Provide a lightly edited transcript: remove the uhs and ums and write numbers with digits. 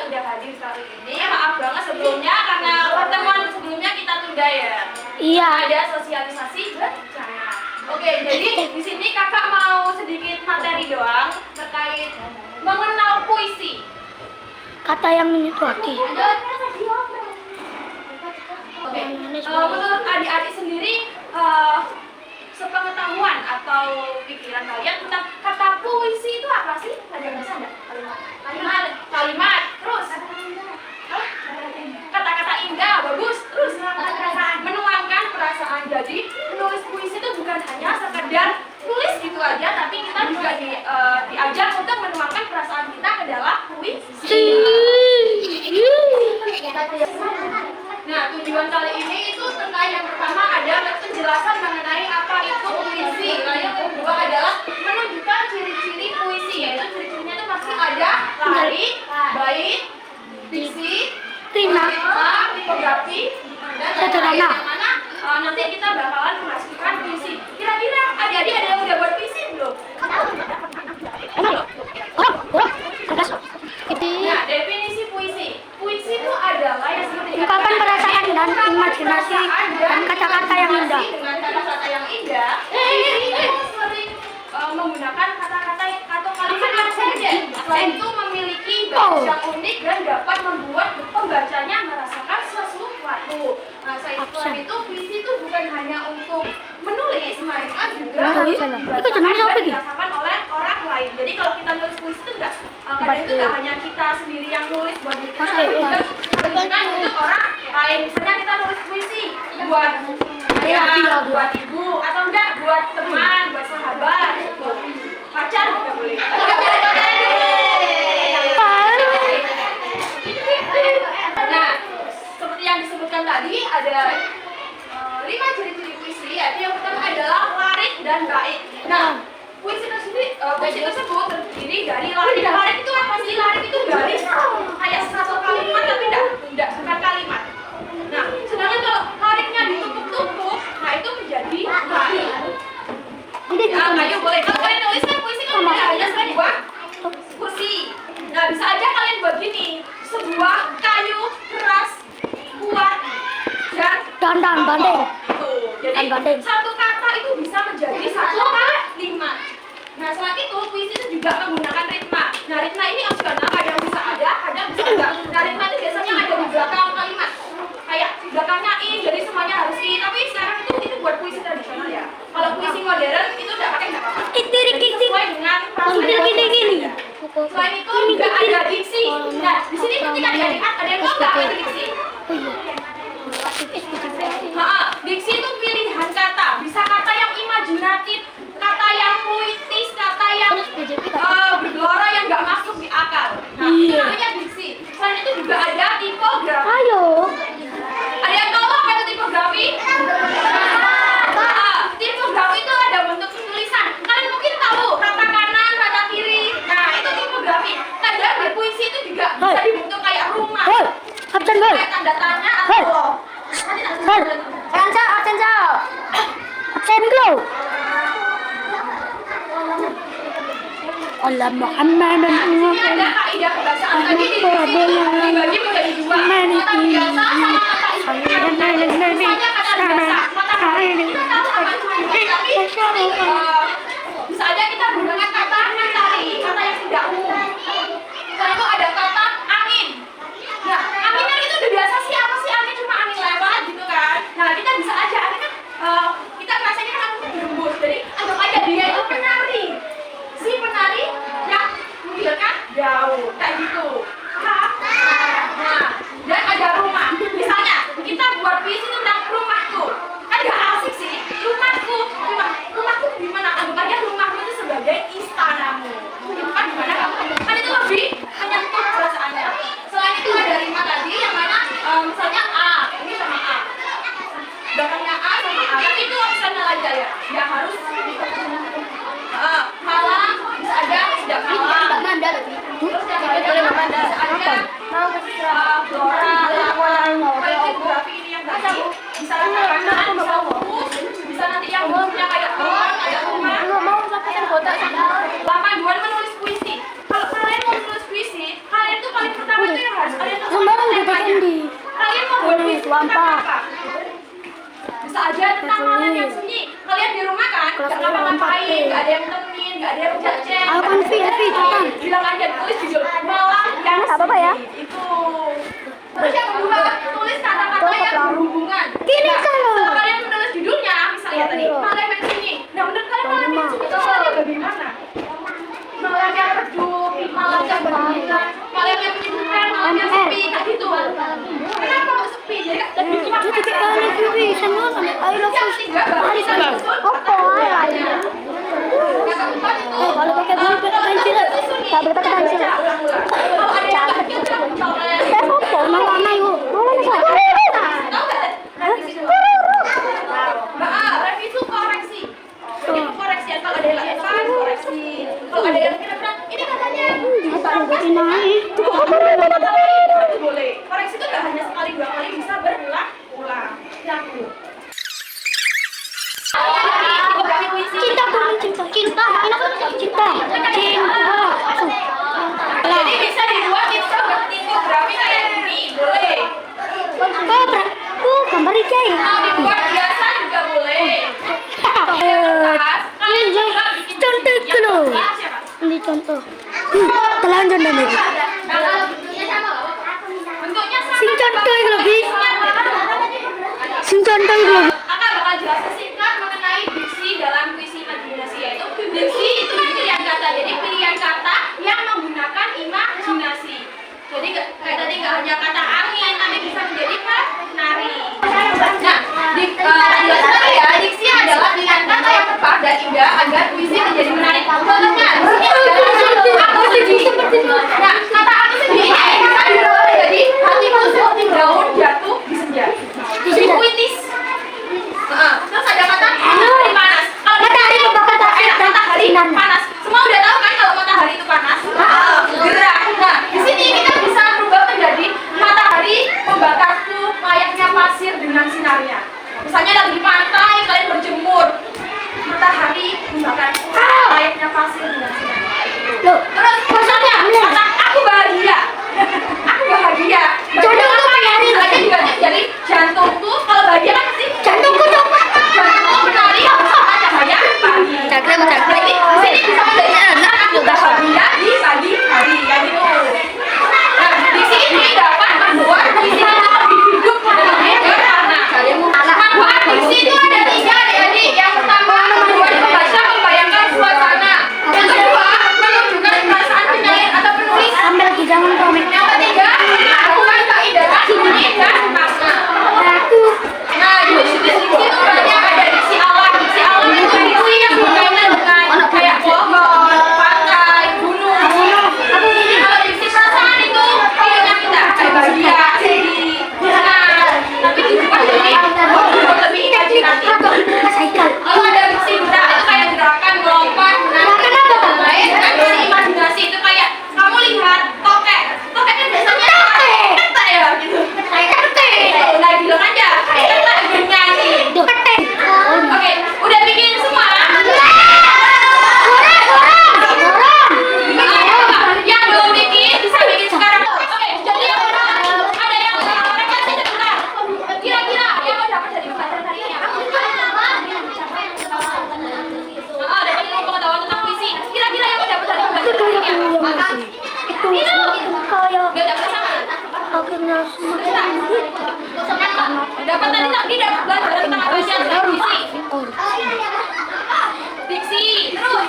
udah hadir kali ini. Maaf banget sebelumnya karena pertemuan sebelumnya kita tunda ya. Iya. Ada sosialisasi bencana. Oke, jadi di sini kakak mau sedikit materi doang terkait mengenal puisi. Kata yang menyentuh hati. Oke, menurut adik-adik sendiri, sepengetahuan atau pikiran kalian tentang kata puisi itu apa sih? Ada bahasa enggak? Kalimat. Terus kata-kata indah, bagus. Terus menuangkan perasaan. Jadi menulis puisi itu bukan hanya sekedar tulis gitu aja, tapi kita juga diajar untuk menuangkan perasaan kita ke dalam puisi. Nah, tujuan kali ini itu terkait yang pertama ada penjelasan mengenai apa itu puisi. Lalu yang kedua adalah menunjukkan ciri-ciri puisi, yaitu ciri-cirinya itu pasti ada lari, bait, diksi, rima, tipografi, dan lain-lain yang mana nanti kita bakalan menghasilkan puisi. Kira-kira adik-adik ada yang udah buat puisi belum? Nah, definisi puisi. Puisi itu adalah yang seperti ungkapan perasaan dan imajinasi dan kata-kata yang indah. Dengan kata-kata yang indah, itu seperti menggunakan kata-kata atau kalimat yang saja. Selain itu memiliki bait yang unik dan dapat membuat pembacanya merasakan sesuatu. Nah, selain itu puisi itu bukan hanya untuk menulis, melainkan juga dirasakan oleh orang lain. Jadi kalau kita nulis puisi itu kadang itu nggak hanya kita sendiri yang nulis buat kita, tapi juga diberikan untuk orang lain. Misalnya kita nulis puisi buat ayah, buat ibu, atau enggak buat teman, buat sahabat, pacar juga boleh. Nah, seperti yang disebutkan tadi ada 5 ciri-ciri puisi. Yaitu yang pertama adalah larik dan bait. Nah, puisi tersebut terdiri dari larik. Larik itu apa sih? Larik itu garis kayak satu kalimat tapi tidak bukan kalimat. Nah, sedangkan kalau lariknya ditumpuk-tumpuk, nah itu menjadi bait. Ya, ayo boleh. Kalau kalian nuliskan puisi kan tidak hanya sebuah kursi. Nah, bisa aja kalian buat gini, sebuah kayu keras, kuat, dan banding. Jadi satu kata itu bisa menjadi satu kalimat. Nah, selain itu puisi itu juga menggunakan ritma. Nah, ritma ini opsional, kadang bisa ada, kadang bisa enggak. Nah, ritma itu biasanya ada di belakang kalimat. Kayak belakangnya i, jadi semuanya harus i. Tapi sekarang itu buat puisi tradisional ya. Kalau puisi modern itu enggak pakai enggak apa-apa. Sesuai dengan perasaan. Selain itu juga ada diksi. Nah, di sini ketika ada yang tahu enggak apa itu diksi? Diksi itu pilihan kata, bisa kata yang imajinatif, kata yang puitis, kata yang bergelora yang nggak masuk di akal. Nah, itu namanya diksi. Selain itu juga ada tipografi. Ada yang tahu apa itu tipografi? Tipografi itu ada bentuk tulisan. Kalian mungkin tahu rata kanan, rata kiri. Nah, itu tipografi. Kadang di puisi itu juga bisa dibentuk kayak rumah, kayak tanda tanya atau loh. Allah Muhammad ini ada kaidah kebahasaan tadi dibagi menjadi dua, kata biasa sama kata istimewa. Misalnya kata biasa, matahari kita tahu apa itu tapi bisa aja kita menggunakan kata mentari, kata yang tidak umum. Setelah itu ada kata angin. Nah, anginnya itu udah biasa sih, apa sih angin, cuma angin lewat gitu kan. Nah, kita bisa aja angin kan kita rasanya kan berembus. Jadi anggap aja dia itu penari. Si penari yang menghasilkan daun kayak gitu. harus kalian tahu Yang baru udah temanya. bikin di Kalian mau buat tulis puisi tentang wampa. apa? Bisa aja tentang hal yang sunyi. Kalian di rumah kan, Kelas nggak ngapa-ngapain, 4B. nggak ada yang temenin, nggak ada yang jajan. Aku kan Evi, cepetan. Bilang aja tulis judul malam yang Nggak apa-apa ya. sunyi. Itu. Terus yang kedua, tulis kata-kata yang berhubungan. Gini Nah, kalau. setelah kalian menulis judulnya, misalnya tadi Iya. malam yang sunyi. Nah, menurut kalian malam yang sunyi itu malam yang bagaimana? Malam yang redup, malam yang berbintang, malam yang menyibukkan, malam yang sepi, kayak gitu. Kenapa kok sepi? Jadi kan lebih Itu makna. titik kali Vivi, semua kan. I love Yang you. ketiga, baru kita susun. Apa? Yang keempat itu, Kalau pakai pensil, tak boleh pakai pensil. kalau ada yang nggak kecil, coret. Saya foto, mau lama yuk. Mau lama saya. Tahu nggak? Revisi itu. Mbak A, revisi itu koreksi. Jadi koreksi ya, kalau ada yang nggak pas, koreksi. Kalau ada yang kira-kira, ini katanya Apa udah naik? itu boleh. Koreksi itu nggak hanya sekali dua kali, bisa berulang-ulang. Yakin. Cinta tuh, cinta. Cinta, main apa? Cinta. Cinta. Jadi bisa dibuat itu tipografi kayak gini, boleh. Gambar ikan ya. Mau dibuat biasa juga boleh. Contoh itu loh. Ini contoh. Telanjang dan itu. Bentuknya sama. Sing contoh itu lebih. Sing contoh itu lebih. Akan bakal jelaskan singkat mengenai diksi dalam puisi imajinasi, yaitu diksi itu kan pilihan kata. Jadi pilihan kata yang menggunakan imajinasi. Jadi kayak tadi nggak hanya kata angin, tapi bisa menjadi nari. Nah, dijelaskan tadi ya, diksi adalah pilihan kata yang tepat dan indah agar puisi menjadi menarik. Contohnya, di sini ada aku sedih. Nah, kata aku sedih ini bisa dirubah menjadi hatiku seperti daun jatuh di senja. Jadi puitis. Terus ada kata matahari panas. Kalau matahari membakar matahari panas. Semua udah tahu kan kalau matahari itu panas? Gerah. Nah, di sini kita bisa berubah menjadi matahari membakarku layaknya pasir dengan sinarnya. Misalnya lagi di pantai kalian berjemur, matahari membakarku layaknya pasir dengan sinarnya. Loh, Terus misalnya kata aku bahagia. Aku bahagia. Jantungku menari. Misalnya juga jadi jantungku kalau bahagia kan pasti Jantungku coba. jantungku menari sama cahaya pagi. Jadi di sini bisa menjadi aku bahagia di pagi hari ya gitu. Nah, di sini dapat membuat puisi itu lebih hidup dan lebih berwarna. Manfaat puisi itu ada 3 adik-adik. Yang pertama membuat pembaca membayangkan suasana. Yang kedua menunjukkan perasaan penyair atau penulis. Sampai lagi jangan komik. Yang ketiga melakukan kaidah bunyi dan makna. Satu. Nah, jenis-jenis diksi itu banyak. Ada diksi alam. Diksi alam itu diksi yang berkaitan dengan kayak pohon, pantai, gunung. Kalau diksi perasaan itu kehidupan kita kayak bahagia, sedih, senang. Tapi dibuat lebih imajinatif. Mas Haikal. Kalau ada diksi gerak itu kayak gerakan melompat. Gerakan apa tuh? Lain kan diksi imajinasi itu kayak kamu lihat tokek. Tokek kan biasanya ketek ya gitu. Nah, bilang aja ketek bernyanyi. Oke, udah bikin semua? Yang belum bikin bisa bikin sekarang. Oke, jadi yang ada yang mereka saja bentar. Kira-kira yang mau dapat dari pembelajaran hari ini apa? Dari ilmu pengetahuan tentang puisi. Kira-kira yang mau dapat dari pembelajaran hari ini apa? Itu kayak Gak dapat sama. akhirnya semakin Dapat tadi dapat pelajaran tentang apa sih puisi. Oh. Diksi, terus